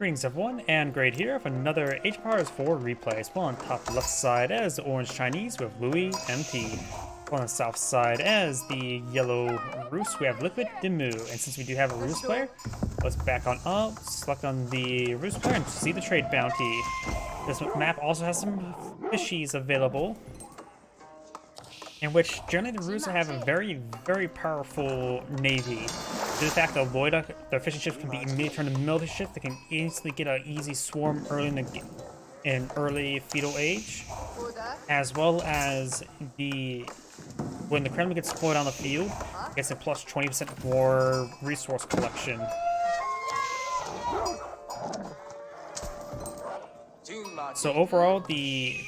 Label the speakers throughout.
Speaker 1: Greetings everyone, and Great here for another Age of Empires 4 replay. As well on top left side as the Orange Chinese, we have LoueMT. On the south side as the Yellow Roost, we have Liquid DeMu. And since we do have a Roost player, let's back on up, select on the Roost player, and see the trade bounty. This map also has some fishies available, in which generally the Roosts have a very powerful navy. Due to the fact that Lloyd, their fishing ships can be immediately turned into military ships, they can instantly get an easy swarm early in early feudal age, as well as when the Kremlin gets deployed on the field, it gets a plus 20% more resource collection. So overall, the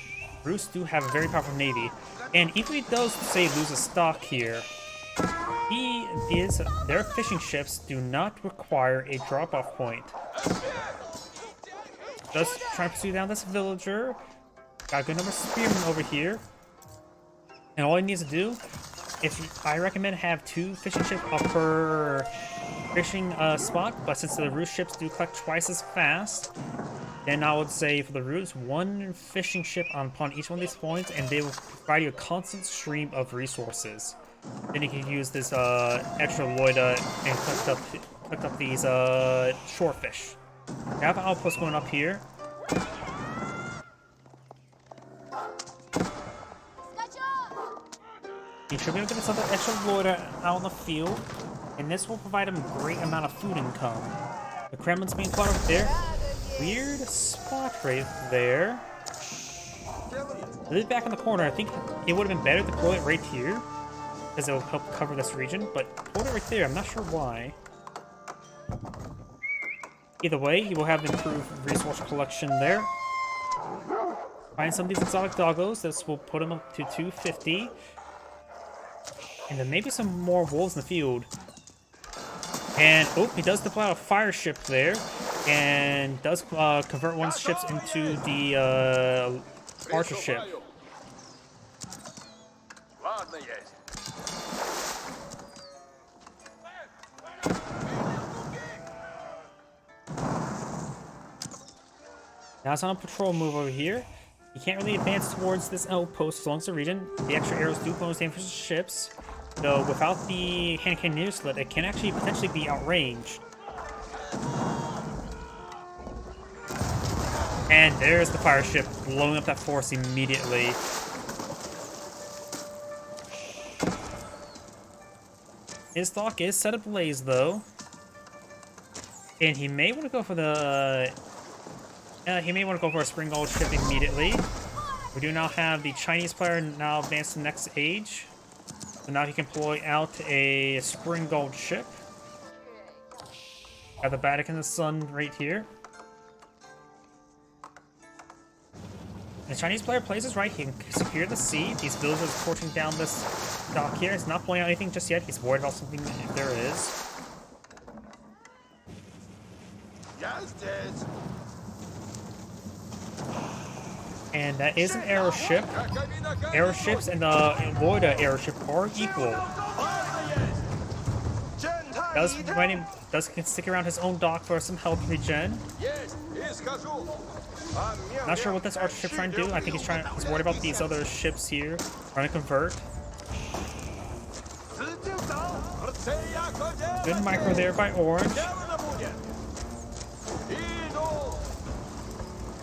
Speaker 1: Roosts do have a very powerful navy, and even if he does, say, lose a stock here, their fishing ships do not require a drop-off point. Just try to pursue down this villager. Got a good number of spearmen over here, and all he needs to do, I recommend have 2 fishing ships up per fishing spot, but since the Roost ships do collect twice as fast, then I would say for the Roost, 1 fishing ship upon each one of these points, and they will provide you a constant stream of resources. Then you can use this extra loida and collect up these shorefish. I have an outpost going up here. You should be able to get this other extra loida out in the field, and this will provide him a great amount of food income. The Kremlin's being caught up there. Weird spot right there. Leave it back in the corner. I think it would have been better to pull it right here, because it will help cover this region, but pull it right there. I'm not sure why. Either way, you will have improved resource collection there. Find some of these exotic doggos. This will put them up to 250. And then maybe some more wolves in the field. And, oh, he does deploy a fire ship there. And does convert one of his ships into the archer ship. Now it's on a patrol move over here. You can't really advance towards this outpost as long as the region. The extra arrows do bonus damage for ships, though without the hand cannon slit, it can actually potentially be outranged. And there's the fire ship blowing up that force immediately. His dock is set ablaze though, and he may want to go for the. He may want to go for a spring gold ship immediately. We do now have the Chinese player now advanced to the next age. So now he can deploy out a spring gold ship. Got the Vatican and the Sun right here. The Chinese player plays this right. He can secure the sea. These villagers torching down this dock here. He's not blowing out anything just yet. He's worried about something if there is. And that is an aeroship. Aeroships and the Loida aeroship are equal. Does stick around his own dock for some health regen. Not sure what this archer ship's trying to do. I think he's worried about these other ships here trying to convert. Good micro there by Orange.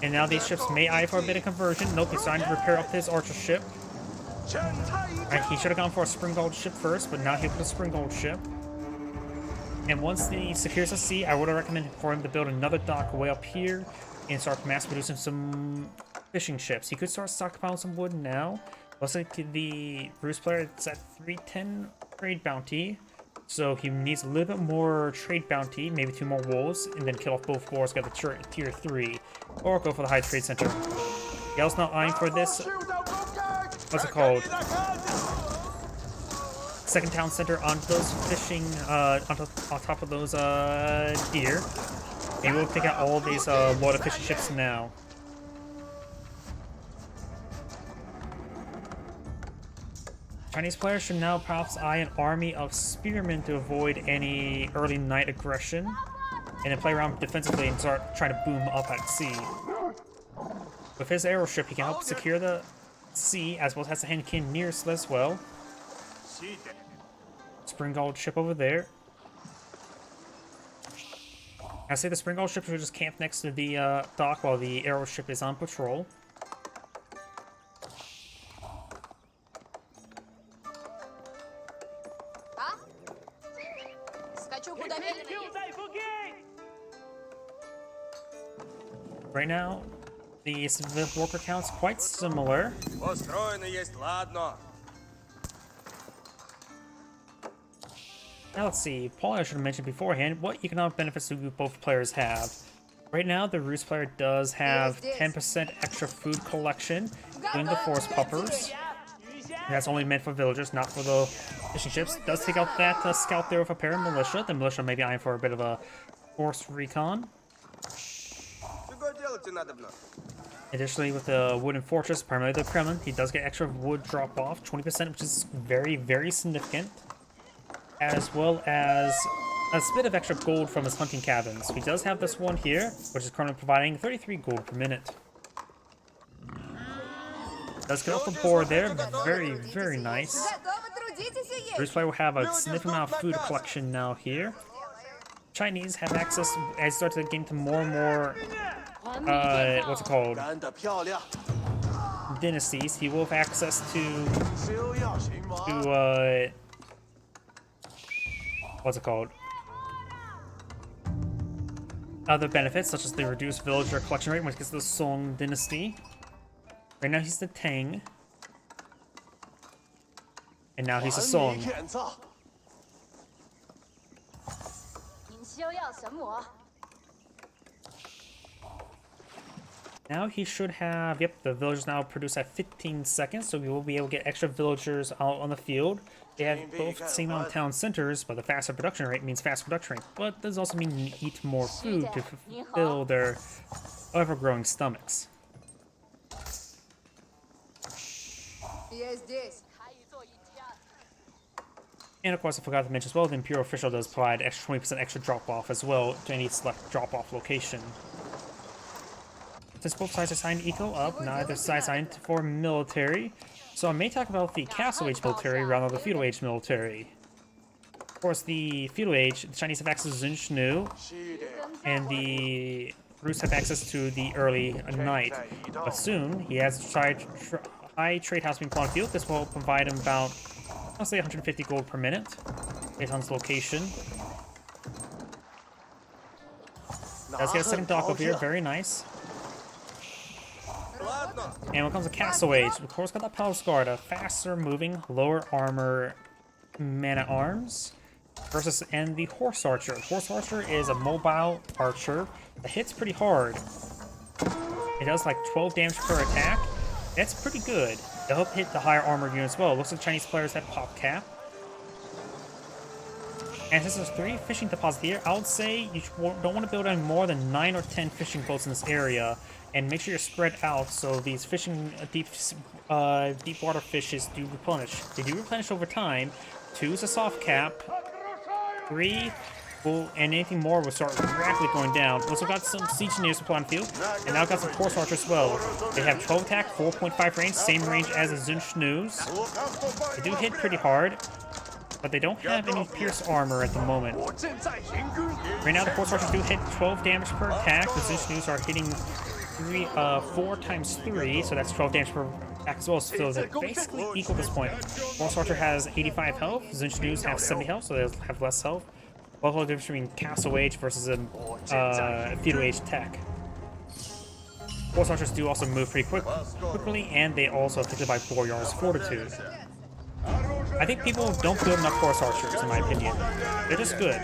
Speaker 1: And now these ships may eye for a bit of conversion. Nope, he's trying to repair up his archer ship. Right, he should have gone for a spring gold ship first, but now he'll put a spring gold ship. And once he secures the sea, I would recommend for him to build another dock way up here and start mass producing some fishing ships. He could start stockpiling some wood now. Looks like the Roost player is at 310 trade bounty. So he needs a little bit more trade bounty, maybe 2 more wolves, and then kill off both wars, get the tier 3, or go for the high trade center. Yell's not eyeing for this. What's it called? Second town center on those fishing, on top of those deer. Maybe we'll take out all of these water fishing ships now. Chinese players should now perhaps eye an army of spearmen to avoid any early night aggression. and then play around defensively and start trying to boom up at sea. With his airship, he can help secure the sea as well as has the hand cannon nearest as well. Springald ship over there. I say the Springald ship should just camp next to the dock while the arrow ship is on patrol. Right now, the civil worker count's quite similar. Now let's see, Paul, I should have mentioned beforehand, what economic benefits do both players have? Right now, the Rus player does have 10% extra food collection doing the force puppers. And that's only meant for villagers, not for the fishing ships. Does take out that scout there with a pair of militia. The militia may be eyeing for a bit of a force recon. Additionally, with the wooden fortress, primarily the Kremlin, he does get extra wood drop off, 20%, which is very, very significant. As well as a bit of extra gold from his hunting cabins. He does have this one here, which is currently providing 33 gold per minute. Does get off the board there, very, very nice. Rus player will have a significant amount of food collection now here. Chinese have access, as start to get into more and more, what's it called? Dynasties. He will have access to what's it called? Other benefits, such as the reduced villager collection rate, which gets the Song dynasty. Right now he's the Tang. And now he's a Song. Now he should have, yep, the villagers now produce at 15 seconds, so we will be able to get extra villagers out on the field. They have both the same amount of town centers, but the faster production rate means faster production rate. But does also mean you eat more food to fulfill their ever-growing stomachs. And of course, I forgot to mention as well, the Imperial official does provide extra 20% extra drop-off as well to any select drop-off location. Since both sides are assigned eco up, neither side assigned for military. So I may talk about the Castle Age military rather than the Feudal Age military. Of course, the Feudal Age, the Chinese have access to Zunshnu, and the Rus have access to the early night. But soon, he has high trade house being put on the field. This will provide him about, I'll say 150 gold per minute, based on his location. Does get a second dock over here, very nice. And when it comes to Castle Age, of course, got that Palace Guard, a faster moving, lower armor man-at-arms, versus and the Horse Archer. Horse Archer is a mobile archer that hits pretty hard. It does like 12 damage per attack. That's pretty good. They'll help hit the higher armor unit as well. Looks like Chinese players have pop cap. And since there's 3 fishing deposits here, I would say you don't want to build any more than 9 or 10 fishing boats in this area. And make sure you're spread out so these fishing deep water fishes do replenish. They do replenish over time. 2 is a soft cap. 3 will, and anything more will start rapidly going down. Also got some siege engineers to put on field, and now got some horse archers as well. They have 12 attack, 4.5 range, same range as the Zunshnu's. They do hit pretty hard, but they don't have any pierce armor at the moment. Right now the horse archers do hit 12 damage per attack. The Zunshnu's are hitting 4 times 3, so that's 12 damage per attack as well, so they're basically equal at this point. Horse Archer has 85 health, Zunshnu's have 70 health, so they have less health. What the difference between Castle Age versus a Feudal Age tech. Horse Archers do also move pretty quickly, and they also are affected by Boyar's Fortitude. I think people don't build enough Horse Archers, in my opinion. They're just good.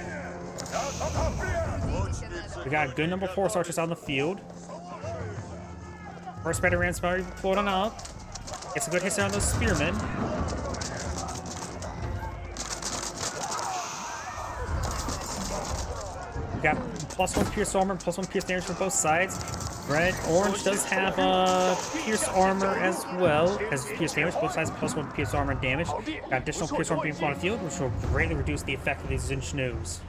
Speaker 1: We got a good number of Horse Archers out in the field. First Veteran's probably floating up. Gets a good hit on those spearmen. We got +1 pierce armor, +1 pierce damage from both sides. Orange does have pierce armor as well as pierce damage. Both sides +1 pierce armor and damage. Got additional pierce armor being put on the field, which will greatly reduce the effect of these Zunshnu's.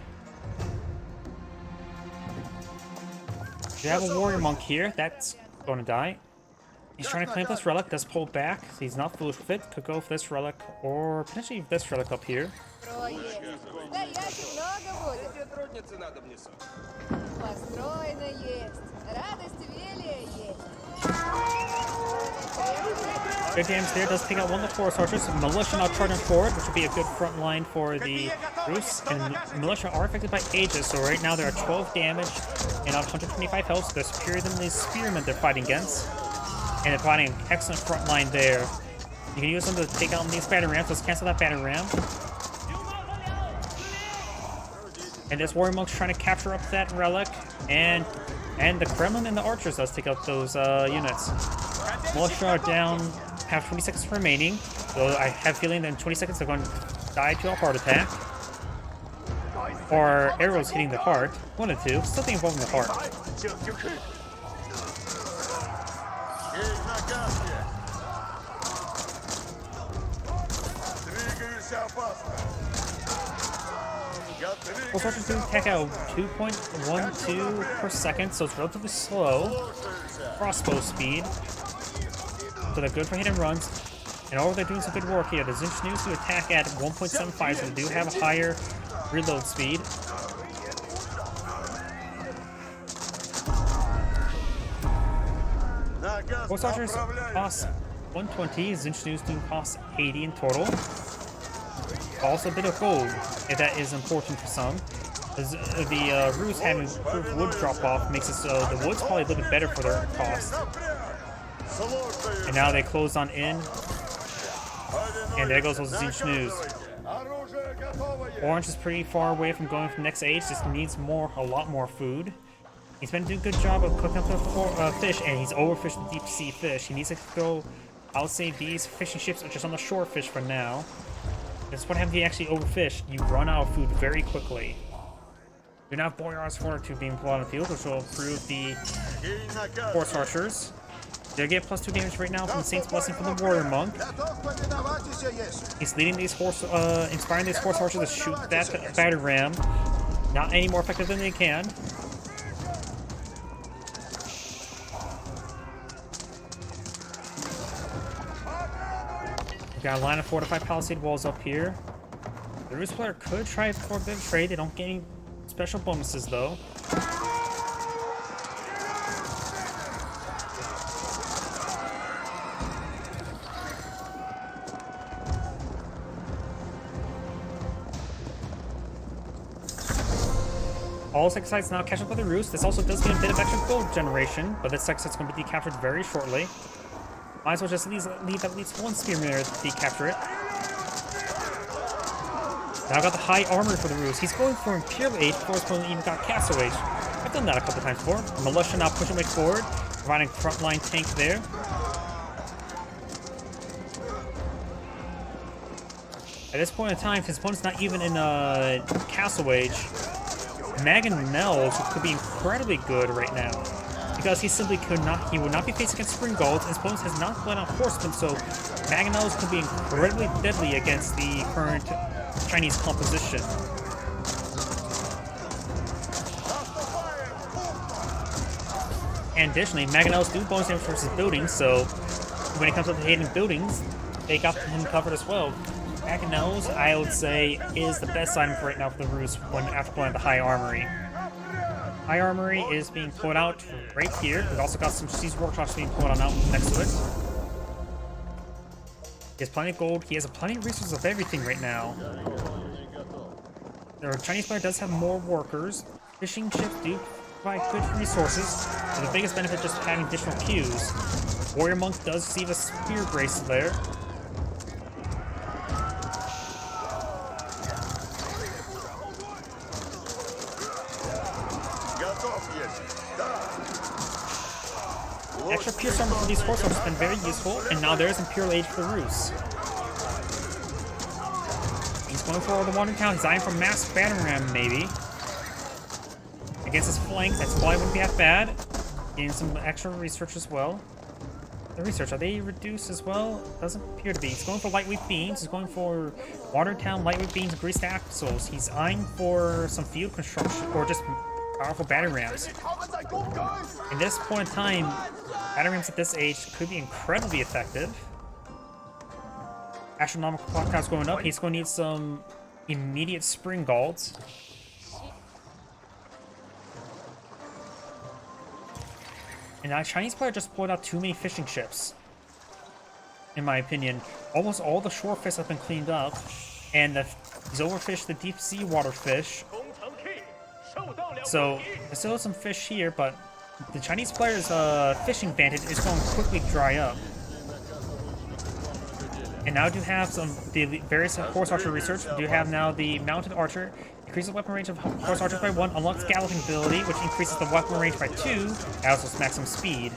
Speaker 1: We have a warrior monk here. That's going to die. He's trying to claim this relic. Does pull back. He's not foolish with it. Could go for this relic or potentially this relic up here. Good damage there. Does take out one of the forest archers. Militia now charging forward, which would be a good front line for the Rus. And militia are affected by Aegis, so right now they're at 12 damage and on 125 health. So they're superior than the spearmen they're fighting against. And they're fighting an excellent front line there. You can use them to take out these battering rams. Let's cancel that battering ram. And this warrior monk's trying to capture up that relic. And the Kremlin and the archers does take out those units. Militia are down, have 20 seconds remaining. So I have a feeling that in 20 seconds they're going to die to a heart attack. Or arrows hitting the heart. One of the two. Something involving the heart. Force archers do attack out 2.12 per second, so it's relatively slow. Crossbow speed. So they're good for hit and runs. And all they're doing some good work here. The Zinchnews do attack at 1.75, so they do have a higher reload speed. Force archers cost 120, Zinchnews do cost 80 in total. Also a bit of gold, if that is important for some. The Rus having improved wood drop off makes it so the wood's probably a little bit better for their cost. And now they close on in. And there goes those Zinchnews. Orange is pretty far away from going from next age, just needs a lot more food. He's been doing a good job of cooking up the fish, and he's overfished the deep sea fish. He needs to go, I would say these fishing ships are just on the shore fish for now. That's what happens if you actually overfish. You run out of food very quickly. You now have Boyar's Fortitude being pulled on the field, which will improve the Force Archers. They get +2 damage right now from the Saint's Blessing from the Warrior Monk. He's leading these inspiring these Force Archers to shoot that batter ram. Not any more effective than they can. We've got a line of fortified palisade walls up here. The Rus player could try for a bit of trade. They don't get any special bonuses though. All 6 sites now catch up with the Rus. This also does get a bit of extra gold generation, but this 6 site's going to be decaptured very shortly. Might as well just leave at least one spearman there to decapture it. Now got the high armor for the Rus. He's going for Imperial Age before his opponent even got Castle Age. I've done that a couple times before. Militia now pushing way forward, providing frontline tank there. At this point in time, his opponent's not even in Castle Age. Mangonels could be incredibly good right now, because he simply he would not be facing against Spring Golds, and his opponent has not played on Horsemen, so Mangonels could be incredibly deadly against the current Chinese composition. And additionally, Mangonels do bonus damage versus buildings, so when it comes to hitting buildings, they got him covered as well. Mangonels, I would say, is the best item for right now for the Rus after pulling out the High Armory. High Armory is being pulled out right here. We've also got some Siege Workshops being pulled on out next to it. He has plenty of gold. He has plenty of resources of everything right now. The Chinese player does have more workers. Fishing ships do provide good resources, but the biggest benefit is just having additional queues. Warrior Monk does receive a spear bracelet there. Extra pierce armor for these horse armors has been very useful, and now there's Imperial Age for the Rus. He's going for the Wandering Town. He's eyeing for Mass Battering Ram, maybe. Against his flank, that's probably wouldn't be that bad. Getting some extra research as well. The research, are they reduced as well? Doesn't appear to be. He's going for Lightweight Beams. He's going for Wandering Town, Lightweight Beams, and Greased Axles. He's eyeing for some field construction, or just powerful battering rams. In this point in time, battering rams at this age could be incredibly effective. Astronomical clock count's going up. He's going to need some immediate spring galds. And now Chinese player just pulled out too many fishing ships. In my opinion, almost all the shore fish have been cleaned up, and he's overfished the deep sea water fish. So there's still some fish here, but the Chinese player's fishing advantage is going to quickly dry up. And now do have the various horse archer research. We do have now the mounted archer. Increases the weapon range of horse archers by 1. Unlocks galloping ability, which increases the weapon range by 2. Also maximum speed.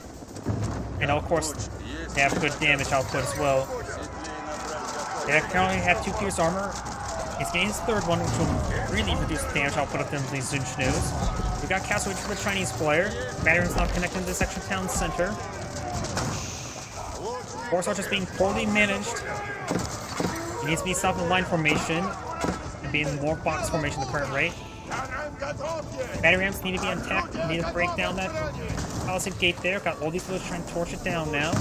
Speaker 1: And of course, they have good damage output as well. They currently have 2 pierce armor. He's getting his 3rd one, which will really reduce the damage output of them these Zunchnoos. We got castle for the Chinese player. Battery's not connected to this extra town center. Horse archers being poorly managed. He needs to be stopped in line formation and be in more box formation at the current rate. Battery rams need to be intact. Need to break down that palisade gate there. Got all these villagers trying to torch it down now.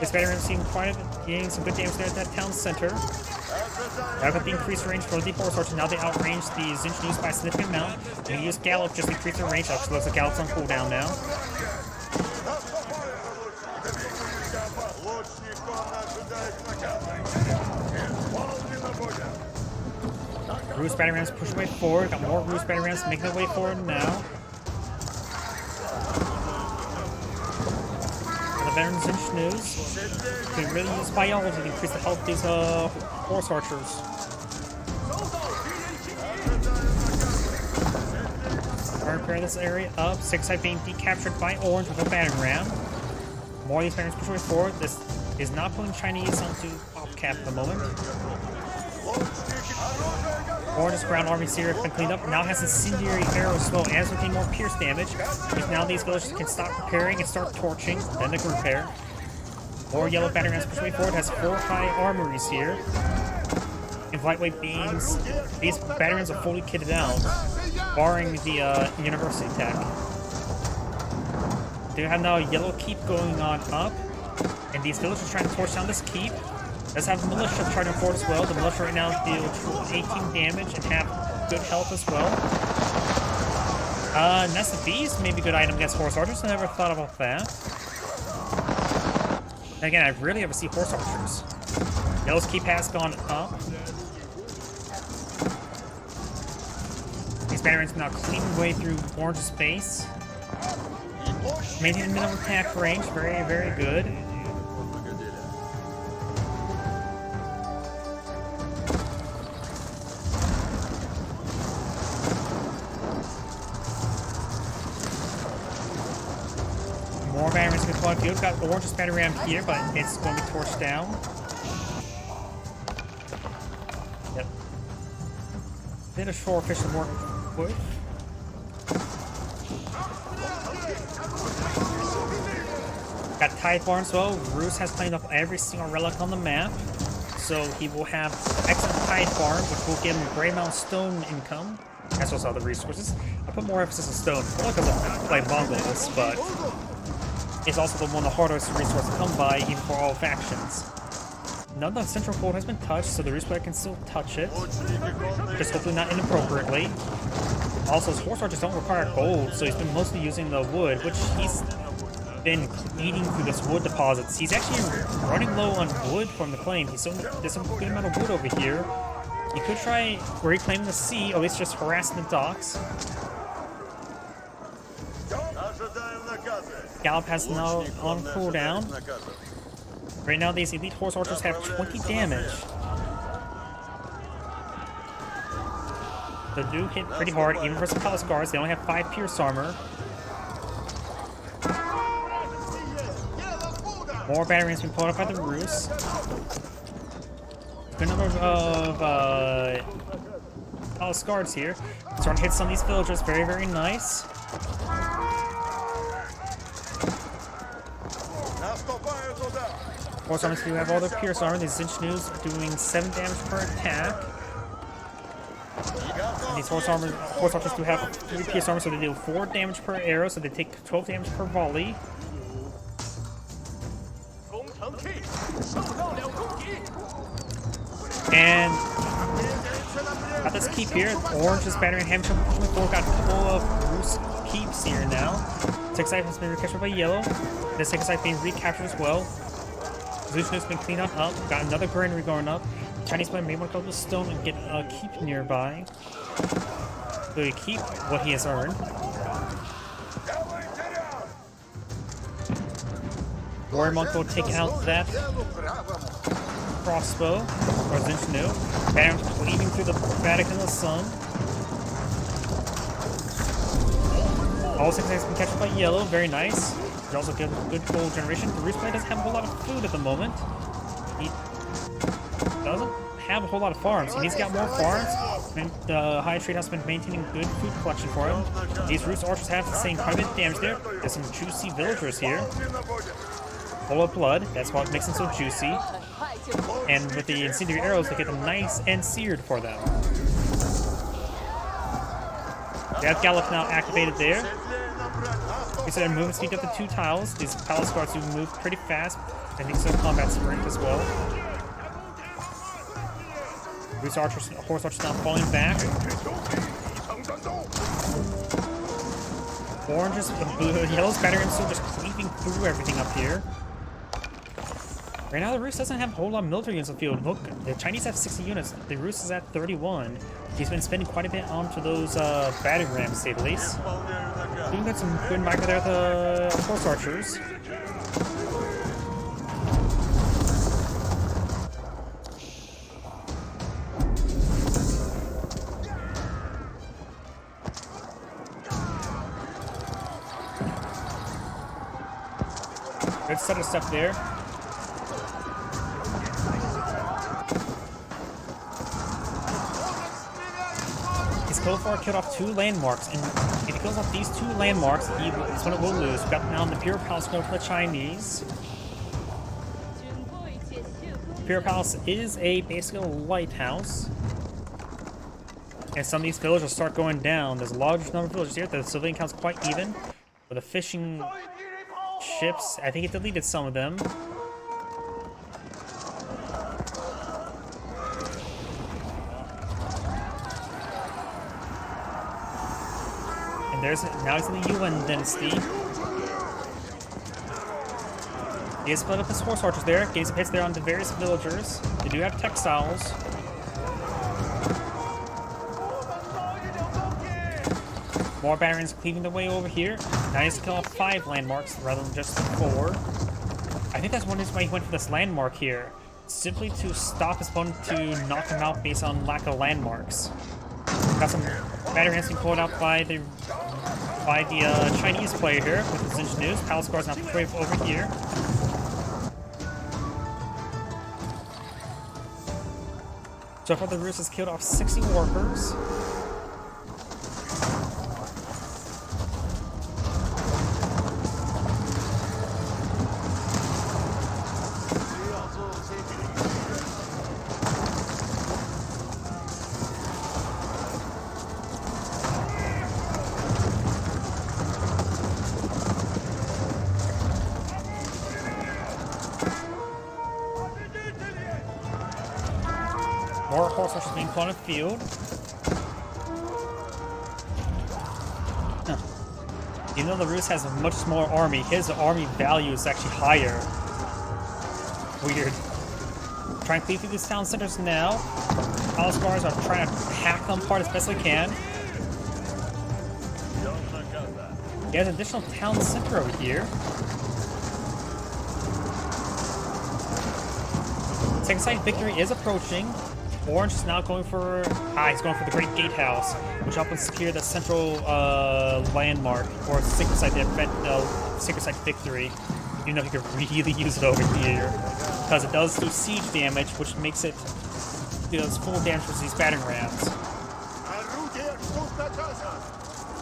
Speaker 1: This battery ram seems quite getting some good damage there at that town center. Now got the increased range for the horse archers. Now they outrange the Zunchnoos by a significant amount. They use Gallop just to increase their range. Actually looks like Gallop's on cooldown now. Roost battery rams push away forward. Got more Roost battery rams making their way forward now. The veteran Zunchnoos can really use biology to increase the health of these horse archers. We're preparing this area up. 6 side being decaptured by Orange with a battering ram. More of these batteries push away forward. This is not putting Chinese onto top cap at the moment. Orange's ground army here has been cleaned up. Now has incendiary arrows as well as looking more pierce damage. If now these villagers can stop preparing and start torching, then they can repair. More yellow battering rams push way forward. Has 4 high armories here. And lightweight beams. These battering rams are fully kitted out, barring the university tech. They have now a yellow keep going on up, and these villagers trying to torch down this keep. Does have the militia charging forward as well. The militia right now deal 18 damage and have good health as well. Nest of Bees may be a good item against horse archers. I never thought about that. And again, I rarely ever see horse archers. Yellow's keep has gone up. These batteries are now cleaning way through Orange's base. Maintaining minimum attack range, very, very good. More batteries can flood field. Got Orange's battery ram here, but it's going to be torched down. Yep. Bit of shore fish and more wood. Got Tide Barn as well. Roos has cleaned up every single relic on the map. So he will have excellent Tide Barn, which will give him Grey Mountain Stone income, as well as other resources. I put more emphasis on Stone, not because I play Mongols, but it's also the one of the hardest resources to come by, even for all factions. None of the central gold has been touched, so the Roos player can still touch it. Just hopefully not inappropriately. Also, his horse archers don't require gold, so he's been mostly using the wood, which he's been eating through this wood deposits. He's actually running low on wood from the claim. There's some good amount of wood over here. He could try reclaiming the sea, or at least just harassing the docks. Gallop has now on cooldown. Right now, these elite horse archers have 20 damage. They do hit pretty hard, even for some palace guards. They only have 5 pierce armor. More batteries being pulled up by the Roos. Good number of palace guards here. Starting to hit some of these villagers. Very, very nice. Horse armors do have all their pierce armor. These Zunchnoos are doing 7 damage per attack. And these horse archers do have 3 pierce armor, so they deal 4 damage per arrow, so they take 12 damage per volley. And at this keep here, Orange is battering Hamilton. Got a couple of Bruce keeps here now. Six side has been recaptured by Yellow. The second side being recaptured as well. Zeus's has been cleaned up. Got another granary going up. Chinese player may want to go to the stone and get a keep nearby. So he keep what he has earned. Warrior Monk will take out that crossbow, or Zinchnu. Baron's cleaving through the Vatican of the Sun. All 6 has been captured by Yellow, very nice. He also gives good gold generation. The Roost player doesn't have a whole lot of food at the moment. He doesn't have a whole lot of farms. He needs to get more farms. And the High Trade has been maintaining good food collection for him. These Roost archers have sustained quite a bit of damage there. There's some juicy villagers here. Full of blood, that's what makes them so juicy. And with the incendiary arrows, they get them nice and seared for them. They have Gallop now activated there. We said movement speed up to 2 tiles. These palace guards do move pretty fast. I think so combat sprint as well. Horse archers now falling back. Oranges, Yellow's battering, so just cleaving through everything up here. Right now, the Roost doesn't have a whole lot of military units on the field. Look, the Chinese have 60 units. The Roost is at 31. He's been spending quite a bit onto those battering rams, to say the least. Doing got some good micro there with the horse archers. Good set of stuff there. So far killed off 2 landmarks, and if he kills off these 2 landmarks, this one will lose. We've got now the Imperial Palace going for the Chinese. Imperial Palace is basically a lighthouse. And some of these villagers start going down. There's a large number of villagers here. The civilian count's quite even. With the fishing ships, I think it deleted some of them. Now he's in the Yuan dynasty. He has split up his horse archers there. Gains some hits there on the various villagers. They do have textiles. More batteries cleaving their way over here. Now he has to kill off 5 landmarks rather than just 4. I think that's one reason why he went for this landmark here. Simply to stop his opponent to knock him out based on lack of landmarks. Got some battery being pulled out by the Chinese player here with the Zinchnu. Palace guards now brave over here. So far the Roost has killed off 60 workers. More horse archers being put on the field. Even though the Roost has a much smaller army, his army value is actually higher. Weird. Trying to cleave through these town centers now. Palace guards are trying to hack them apart as best they can. He has an additional town center over here. Second side victory is approaching. Orange is now going for he's going for the Great Gatehouse, which helps secure the central landmark or secret site there, secret site victory. Even though he could really use it over here, because it does do siege damage, which makes it does full damage for these battering rams.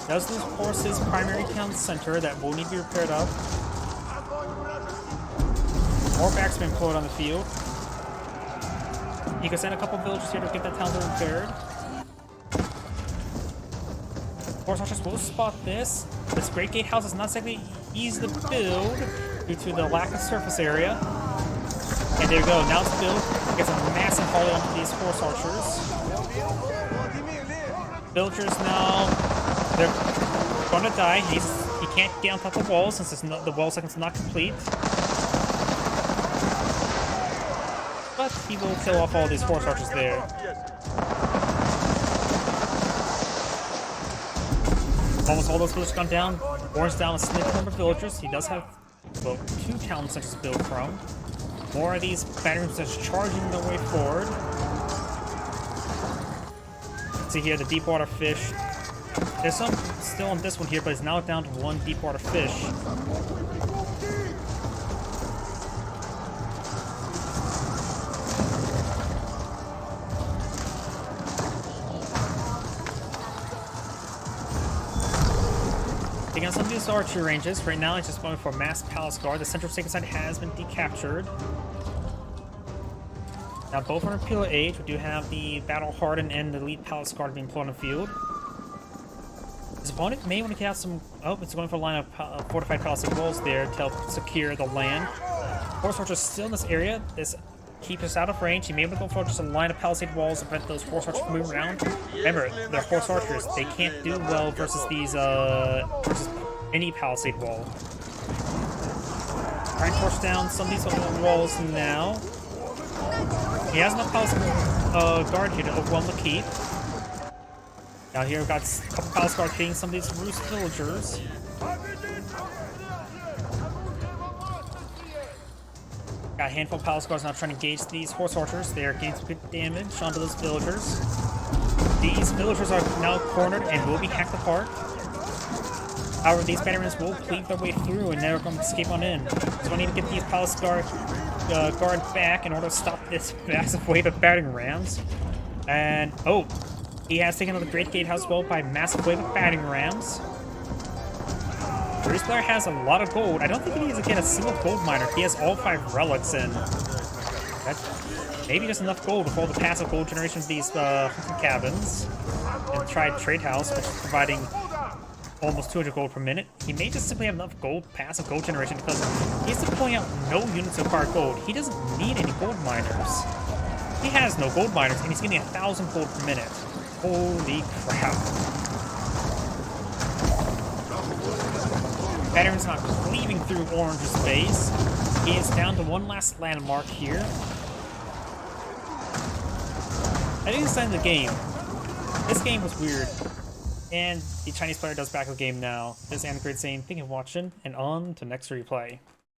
Speaker 1: Does lose, of course, his primary town center that will need to be repaired up. More backs being pulled on the field. He could send a couple villagers here to get that town repaired. Horse archers will spot this. This great gatehouse is not exactly easy to build due to the lack of surface area. And there you go, now it's built. It gets a massive volley onto these horse archers. Villagers now, they're gonna die. He can't get on top of the walls since the wall second's not complete. But he will kill off all these horse archers there. Almost all those villagers gone down. Orange down a significant number of villagers. He does have, well, 2 town centers to build from. More of these batteries just charging their way forward. See here, the deep water fish. There's some still on this one here, but it's now down to 1 deep water fish. Taking on some of these archery ranges. Right now, it's just going for mass palace guard. The central sacred site has been decaptured. Now, both on Imperial Age, we do have the battle hardened and the elite palace guard being put on the field. His opponent may want to cast some. Oh, it's going for a line of fortified palisade walls there to help secure the land. Horse archers still in this area. This keeps us out of range. He may want to go for just a line of palisade walls to prevent those horse archers from moving around. Remember, they're horse archers. They can't do well versus these versus any palisade wall. Trying to force down some of these walls now. He has enough palace guard here to overwhelm the keep. Now here we've got a couple palace guard hitting some of these roost villagers. Got a handful of palace guards now trying to engage these horse archers. They are getting some good damage onto those villagers. These villagers are now cornered and will be hacked apart. However, these batteries will cleave their way through and they're going to escape on in. So we need to get these palace guard back in order to stop this massive wave of battering rams. And, oh, he has taken out the Great Gatehouse wall by a massive wave of battering rams. Bruce player has a lot of gold. I don't think he needs to get a single gold miner. He has all 5 relics in. That's maybe just enough gold with all the passive gold generation of these hunting cabins. And tried trade house, which is providing almost 200 gold per minute. He may just simply have enough gold, passive gold generation, because he's deploying out no units to acquire gold. He doesn't need any gold miners. He has no gold miners, and he's getting 1,000 gold per minute. Holy crap. Veteran's not cleaving through Orange's base. He is down to 1 last landmark here. I think it's the end of the game. This game was weird. And the Chinese player does back the game now. This is Anna Great saying, thank you for watching, and on to next replay.